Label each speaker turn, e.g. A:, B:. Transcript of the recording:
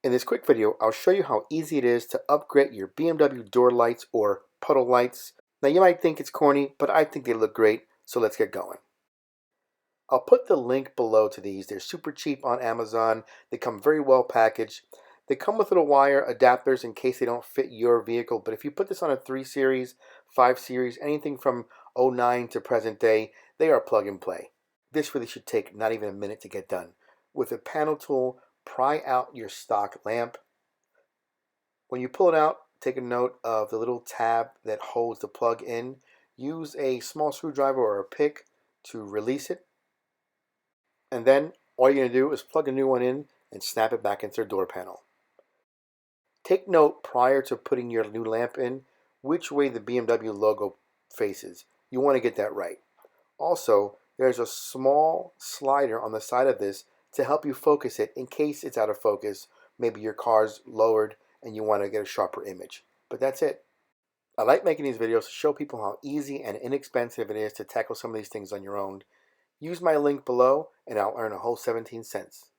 A: In this quick video, I'll show you how easy it is to upgrade your BMW door lights or puddle lights. Now you might think it's corny, but I think they look great, so let's get going. I'll put the link below to these. They're super cheap on Amazon. They come very well packaged. They come with little wire adapters in case they don't fit your vehicle, but if you put this on a 3 Series, 5 Series, anything from '09 to present day, they are plug and play. This really should take not even a minute to get done. With a panel tool, pry out your stock lamp. When you pull it out, take a note of the little tab that holds the plug in. Use a small screwdriver or a pick to release it. And then all you're going to do is plug a new one in and snap it back into the door panel. Take note prior to putting your new lamp in which way the BMW logo faces. You want to get that right. Also, there's a small slider on the side of this to help you focus it in case it's out of focus. Maybe your car's lowered and you want to get a sharper image. But that's it. I like making these videos to show people how easy and inexpensive it is to tackle some of these things on your own. Use my link below and I'll earn a whole 17 cents.